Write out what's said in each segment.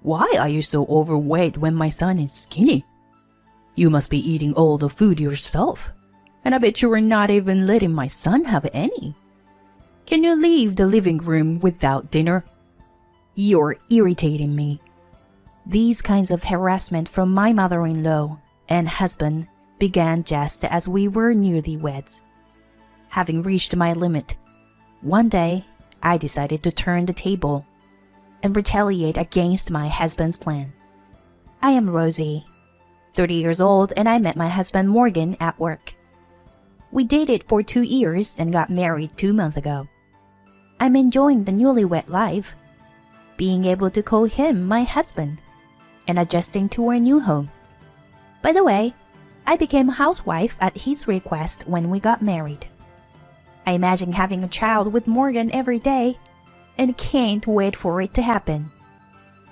Why are you so overweight when my son is skinny? You must be eating all the food yourself, and I bet you are not even letting my son have any. Can you leave the living room without dinner? You're irritating me." These kinds of harassment from my mother-in-law and husband began just as we were newlyweds. Having reached my limit, one day I decided to turn the table and retaliate against my husband's plan. I am Rosie, 30 years old, and I met my husband Morgan at work. We dated for 2 years and got married 2 months ago. I'm enjoying the newlywed life, being able to call him my husband, and adjusting to our new home. By the way, I became a housewife at his request when we got married. I imagine having a child with Morgan every day and can't wait for it to happen.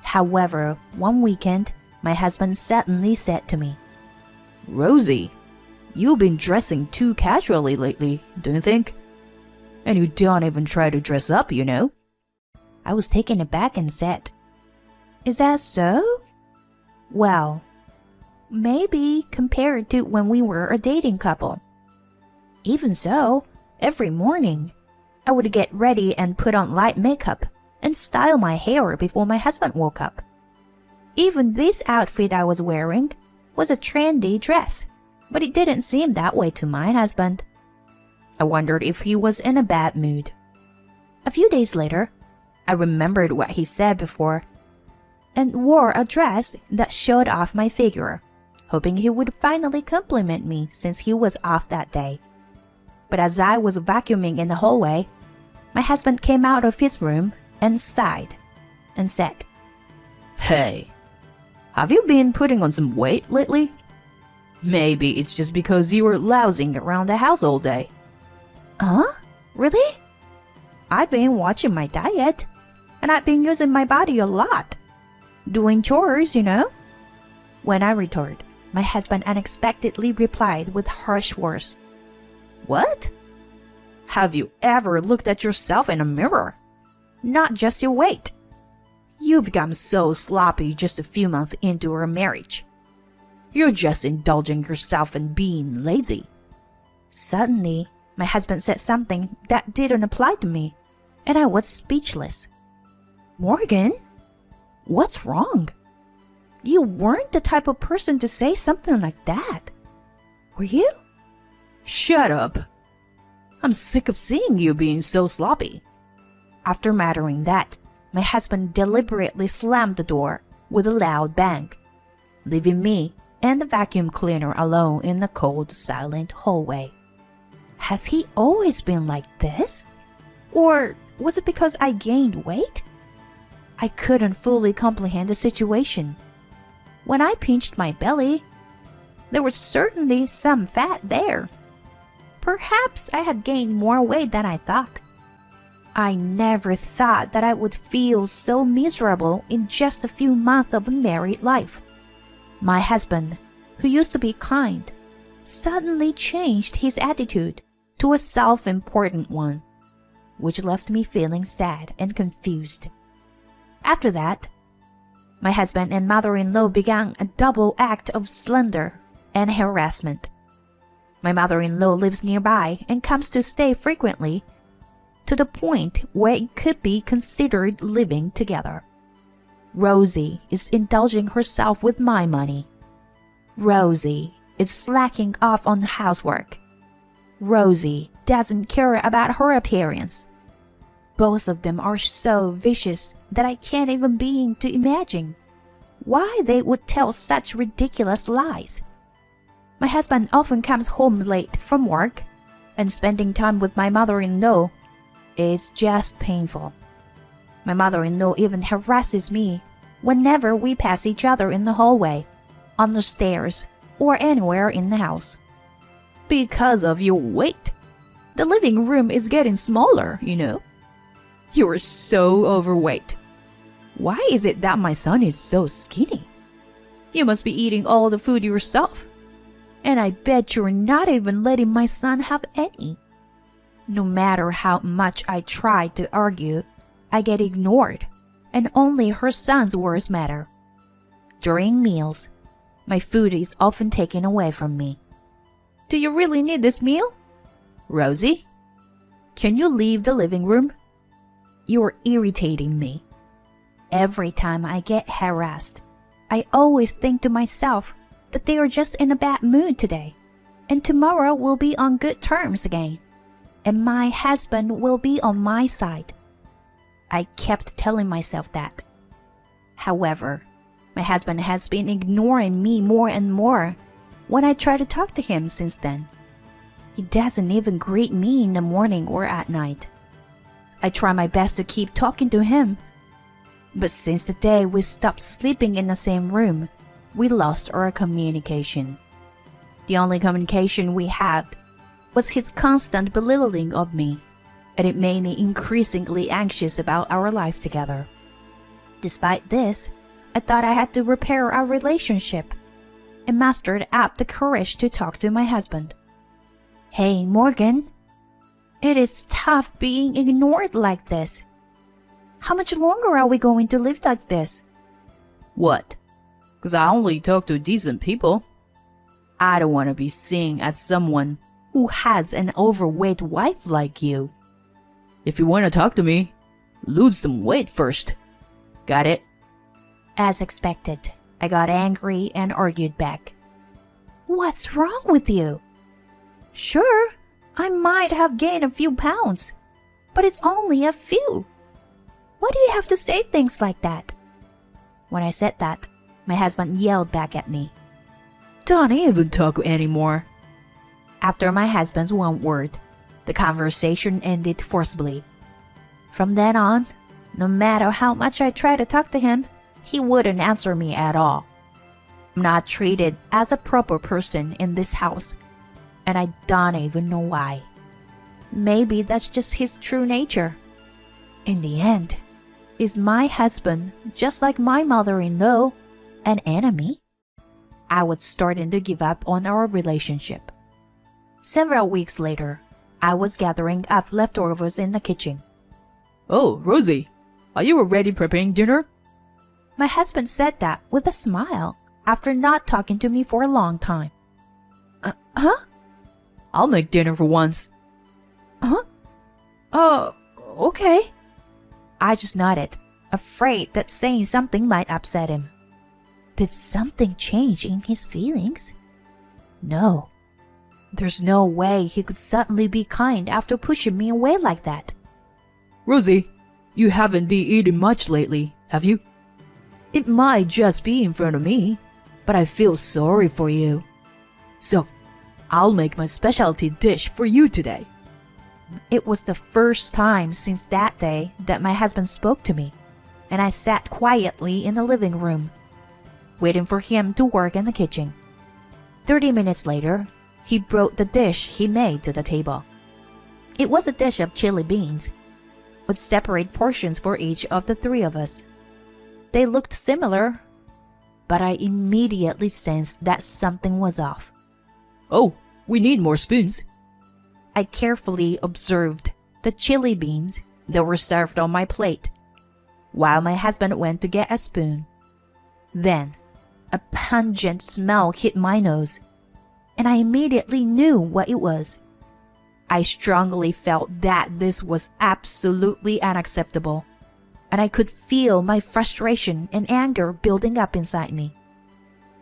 However, one weekend, my husband suddenly said to me, "Rosie, you've been dressing too casually lately, don't you think? And you don't even try to dress up, you know." I was taken aback and said, "Is that so? Well, maybe compared to when we were a dating couple. Even so, every morning, I would get ready and put on light makeup and style my hair before my husband woke up. Even this outfit I was wearing was a trendy dress, but it didn't seem that way to my husband." I wondered if he was in a bad mood. A few days later, I remembered what he said before and wore a dress that showed off my figure, hoping he would finally compliment me since he was off that day. But as I was vacuuming in the hallway, my husband came out of his room and sighed and said, "Hey, have you been putting on some weight lately? Maybe it's just because you were lounging around the house all day." "Huh? Really? I've been watching my diet, and I've been using my body a lot. Doing chores, you know." When I retorted, my husband unexpectedly replied with harsh words. "What? Have you ever looked at yourself in a mirror? Not just your weight. You've become so sloppy just a few months into our marriage. You're just indulging yourself in being lazy." Suddenly, my husband said something that didn't apply to me, and I was speechless. "Morgan, what's wrong? You weren't the type of person to say something like that, were you?" "Shut up. I'm sick of seeing you being so sloppy." After muttering that, my husband deliberately slammed the door with a loud bang, leaving me and the vacuum cleaner alone in the cold, silent hallway. Has he always been like this? Or was it because I gained weight? I couldn't fully comprehend the situation. When I pinched my belly, there was certainly some fat there. Perhaps I had gained more weight than I thought. I never thought that I would feel so miserable in just a few months of married life. My husband, who used to be kind, suddenly changed his attitude to a self-important one, which left me feeling sad and confused. After that, my husband and mother-in-law began a double act of slander and harassment. My mother-in-law lives nearby and comes to stay frequently, to the point where it could be considered living together. Rosie is indulging herself with my money. Rosie is slacking off on housework. Rosie doesn't care about her appearance. Both of them are so vicious that I can't even begin to imagine why they would tell such ridiculous lies. My husband often comes home late from work, and spending time with my mother-in-law is just painful. My mother-in-law even harasses me whenever we pass each other in the hallway, on the stairs, or anywhere in the house. "Because of your weight. The living room is getting smaller, you know. You're so overweight. Why is it that my son is so skinny? You must be eating all the food yourself. And I bet you're not even letting my son have any." No matter how much I try to argue, I get ignored. and only her son's words matter. During meals, my food is often taken away from me. Do you really need this meal? Rosie, can you leave the living room? You're irritating me. Every time I get harassed, I always think to myself that they are just in a bad mood today, and tomorrow we'll be on good terms again, and my husband will be on my side. I kept telling myself that. However, my husband has been ignoring me more and more when I try to talk to him since then. He doesn't even greet me in the morning or at night. I try my best to keep talking to him, but since the day we stopped sleeping in the same room, we lost our communication. The only communication we had was his constant belittling of me, and it made me increasingly anxious about our life together. Despite this, I thought I had to repair our relationship and mustered up the courage to talk to my husband. Hey, Morgan. It is tough being ignored like this. How much longer are we going to live like this? What? 'Cause I only talk to decent people. I don't want to be seen as someone who has an overweight wife like you. If you want to talk to me, lose some weight first. Got it? As expected, I got angry and argued back. What's wrong with you? Sure, I might have gained a few pounds, but it's only a few. Why do you have to say things like that? When I said that, my husband yelled back at me. Don't even talk anymore. After my husband's one word, the conversation ended forcibly. From then on, no matter how much I tried to talk to him, he wouldn't answer me at all. I'm not treated as a proper person in this house, and I don't even know why. Maybe that's just his true nature. In the end, is my husband, just like my mother-in-law, an enemy? I was starting to give up on our relationship. Several weeks later, I was gathering up leftovers in the kitchen. Oh, Rosie, are you already preparing dinner? My husband said that with a smile after not talking to me for a long time. Huh? I'll make dinner for once. Huh? Okay. I just nodded, afraid that saying something might upset him. Did something change in his feelings? No. There's no way he could suddenly be kind after pushing me away like that. Rosie, you haven't been eating much lately, have you? It might just be in front of me, but I feel sorry for you. So, I'll make my specialty dish for you today. It was the first time since that day that my husband spoke to me, and I sat quietly in the living room, waiting for him to work in the kitchen. 30 minutes later, he brought the dish he made to the table. It was a dish of chili beans, with separate portions for each of the three of us. They looked similar, but I immediately sensed that something was off. Oh, we need more spoons. I carefully observed the chili beans that were served on my plate, while my husband went to get a spoon. Then, a pungent smell hit my nose, and I immediately knew what it was. I strongly felt that this was absolutely unacceptable, and I could feel my frustration and anger building up inside me.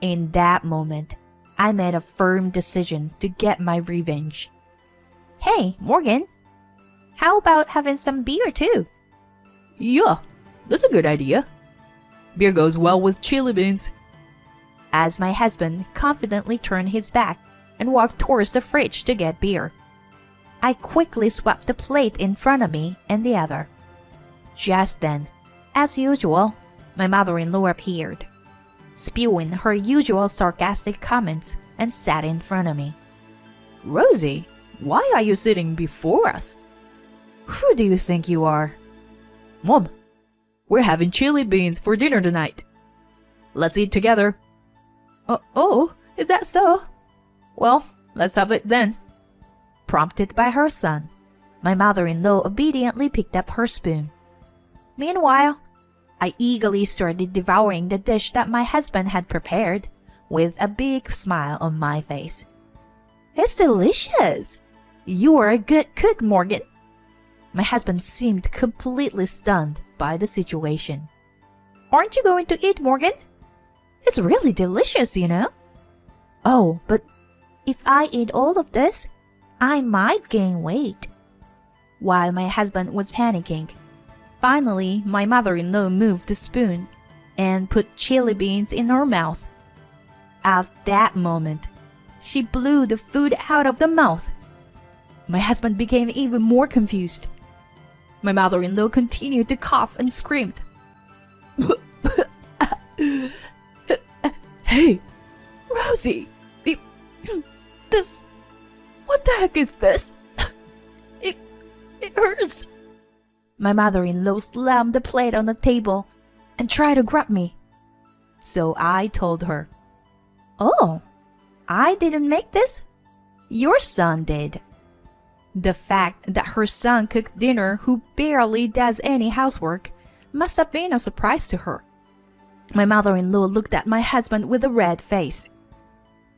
In that moment, I made a firm decision to get my revenge. Hey, Morgan, how about having some beer too? Yeah, that's a good idea. Beer goes well with chili beans. As my husband confidently turned his back and walked towards the fridge to get beer, I quickly swept the plate in front of me and the other. Just then, as usual, my mother-in-law appeared, spewing her usual sarcastic comments, and sat in front of me. Rosie, why are you sitting before us? Who do you think you are? Mom, we're having chili beans for dinner tonight. Let's eat together. Oh, is that so? Well, let's have it then. Prompted by her son, my mother-in-law obediently picked up her spoon. Meanwhile, I eagerly started devouring the dish that my husband had prepared, with a big smile on my face. "It's delicious! You are a good cook, Morgan." My husband seemed completely stunned by the situation. "Aren't you going to eat, Morgan? It's really delicious, you know." "Oh, but if I eat all of this, I might gain weight." While my husband was panicking, finally my mother-in-law moved the spoon and put chili beans in her mouth. At that moment, she blew the food out of the mouth. My husband became even more confused. My mother-in-law continued to cough and screamed. "Hey, Rosie, this, what the heck is this? It hurts." My mother-in-law slammed the plate on the table and tried to grab me. So I told her, "Oh, I didn't make this. Your son did." The fact that her son cooked dinner who barely does any housework must have been a surprise to her. My mother-in-law looked at my husband with a red face.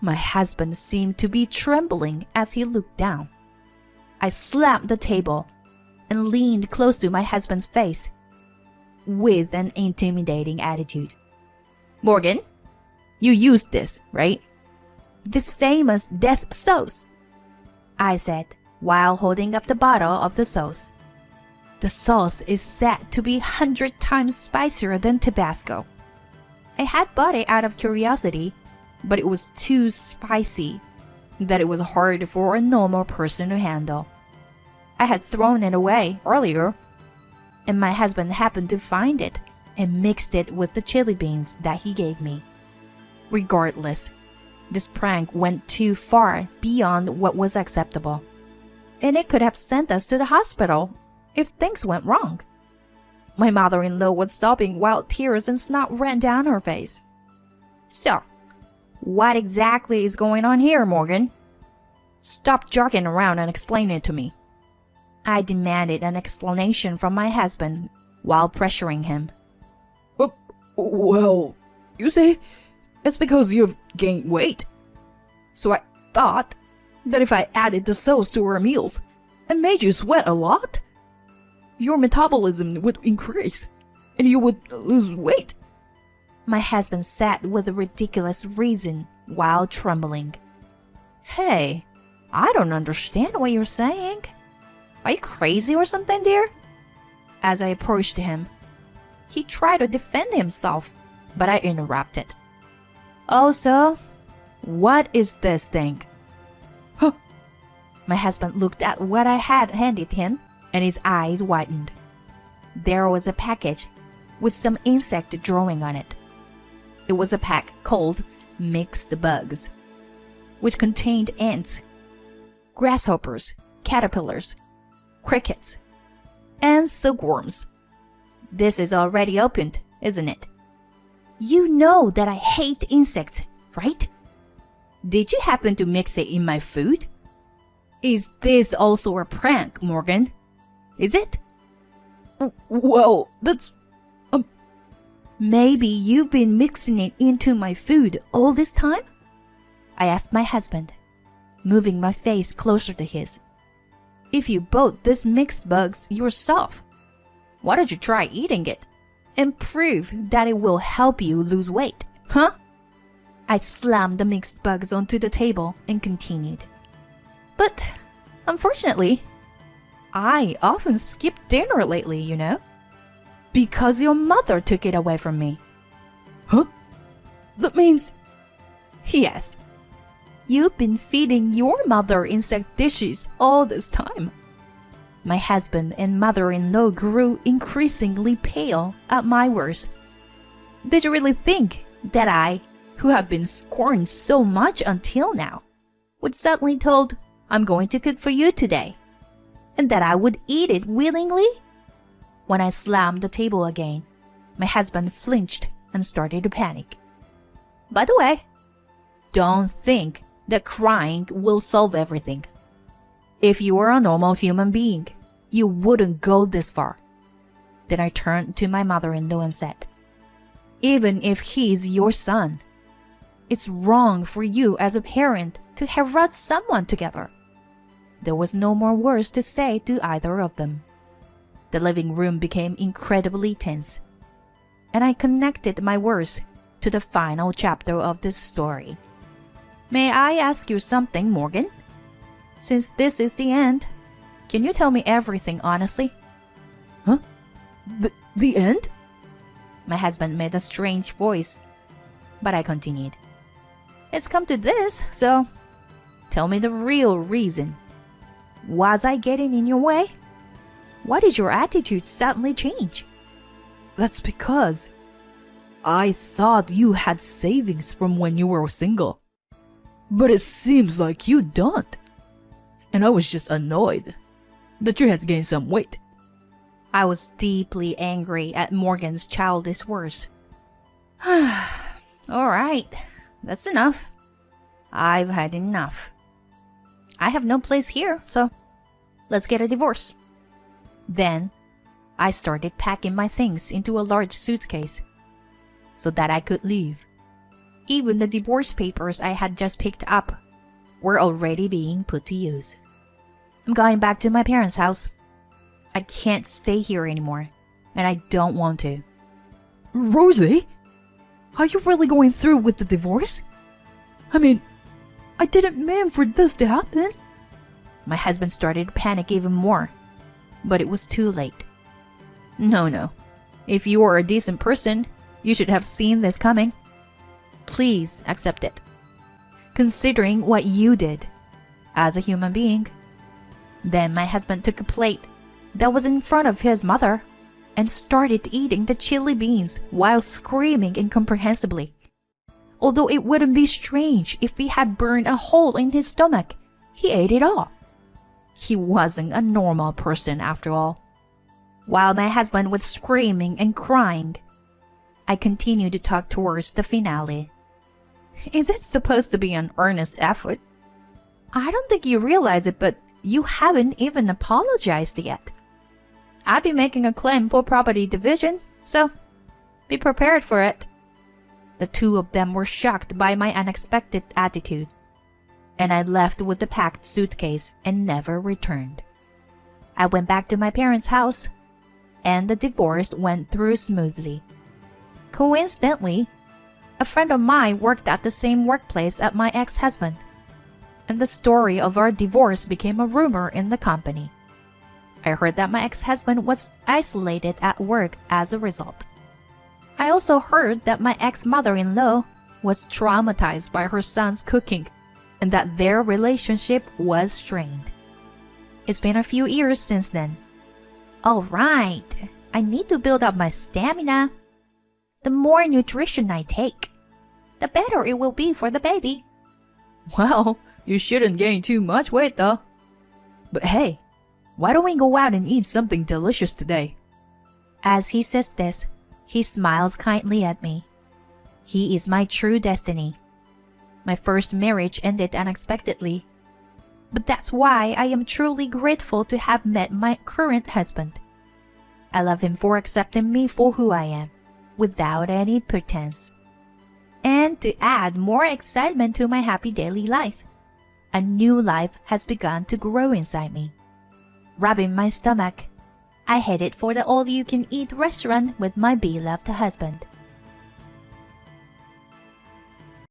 My husband seemed to be trembling as he looked down. I slammed the table and leaned close to my husband's face with an intimidating attitude. "Morgan, you used this, right? This famous death sauce," I said while holding up the bottle of the sauce. The sauce is said to be 100 times spicier than Tabasco. I had bought it out of curiosity, but it was too spicy that it was hard for a normal person to handle. I had thrown it away earlier, and my husband happened to find it and mixed it with the chili beans that he gave me. Regardless, this prank went too far beyond what was acceptable, and it could have sent us to the hospital if things went wrong. My mother-in-law was sobbing while tears and snot ran down her face. "So, what exactly is going on here, Morgan? Stop joking around and explain it to me." I demanded an explanation from my husband while pressuring him. Well, you see, it's because you've gained weight. So I thought that if I added the sauce to our meals and made you sweat a lot, your metabolism would increase and you would lose weight. My husband said with a ridiculous reason while trembling. "Hey, I don't understand what you're saying. Are you crazy or something, dear?" As I approached him, he tried to defend himself, but I interrupted. "Oh, so? What is this thing?" Huh? My husband looked at what I had handed him, and his eyes widened. There was a package with some insect drawing on it. It was a pack called Mixed Bugs, which contained ants, grasshoppers, caterpillars, crickets, and silkworms. This is already opened, isn't it? You know that I hate insects, right? Did you happen to mix it in my food? Is this also a prank, Morgan? Is it? Well, that's... Maybe you've been mixing it into my food all this time? I asked my husband, moving my face closer to his. If you bought this mixed bugs yourself, why don't you try eating it and prove that it will help you lose weight, huh? I slammed the mixed bugs onto the table and continued. But, unfortunately, I often skip dinner lately, you know? Because your mother took it away from me. Huh? That means... Yes. You've been feeding your mother insect dishes all this time. My husband and mother-in-law grew increasingly pale at my words. Did you really think that I, who have been scorned so much until now, would suddenly told, "I'm going to cook for you today," and that I would eat it willingly? When I slammed the table again, my husband flinched and started to panic. By the way, don't think that crying will solve everything. If you were a normal human being, you wouldn't go this far. Then I turned to my mother-in-law and said, "Even if he's your son, it's wrong for you as a parent to harass someone together." There was no more words to say to either of them. The living room became incredibly tense, and I connected my words to the final chapter of this story. "May I ask you something, Morgan? Since this is the end, can you tell me everything honestly?" Huh? The end? My husband made a strange voice, but I continued. "It's come to this, so tell me the real reason. Was I getting in your way? Why did your attitude suddenly change?" That's because I thought you had savings from when you were single. But it seems like you don't. And I was just annoyed that you had gained some weight. I was deeply angry at Morgan's childish words. "All right, that's enough. I've had enough. I have no place here, so let's get a divorce." Then I started packing my things into a large suitcase so that I could leave. Even the divorce papers I had just picked up were already being put to use. I'm going back to my parents' house. I can't stay here anymore, and I don't want to. Rosie? Are you really going through with the divorce? I mean, I didn't mean for this to happen. My husband started to panic even more, but it was too late. No. If you are a decent person, you should have seen this coming. Please accept it, considering what you did as a human being. Then my husband took a plate that was in front of his mother and started eating the chili beans while screaming incomprehensibly. Although it wouldn't be strange if he had burned a hole in his stomach, he ate it all. He wasn't a normal person after all. While my husband was screaming and crying, I continued to talk towards the finale. Is it supposed to be an earnest effort? I don't think you realize it, but you haven't even apologized yet. I'll be making a claim for property division, so be prepared for it. The two of them were shocked by my unexpected attitude, and I left with the packed suitcase and never returned. I went back to my parents' house, and the divorce went through smoothly. Coincidentally, a friend of mine worked at the same workplace as my ex-husband, and the story of our divorce became a rumor in the company. I heard that my ex-husband was isolated at work as a result. I also heard that my ex-mother-in-law was traumatized by her son's cooking and that their relationship was strained. It's been a few years since then. All right, I need to build up my stamina. The more nutrition I take, the better it will be for the baby. Well, you shouldn't gain too much weight though. But hey, why don't we go out and eat something delicious today? As he says this, he smiles kindly at me. He is my true destiny. My first marriage ended unexpectedly, but that's why I am truly grateful to have met my current husband. I love him for accepting me for who I am, without any pretense. And to add more excitement to my happy daily life, a new life has begun to grow inside me. Rubbing my stomach, I headed for the all-you-can-eat restaurant with my beloved husband.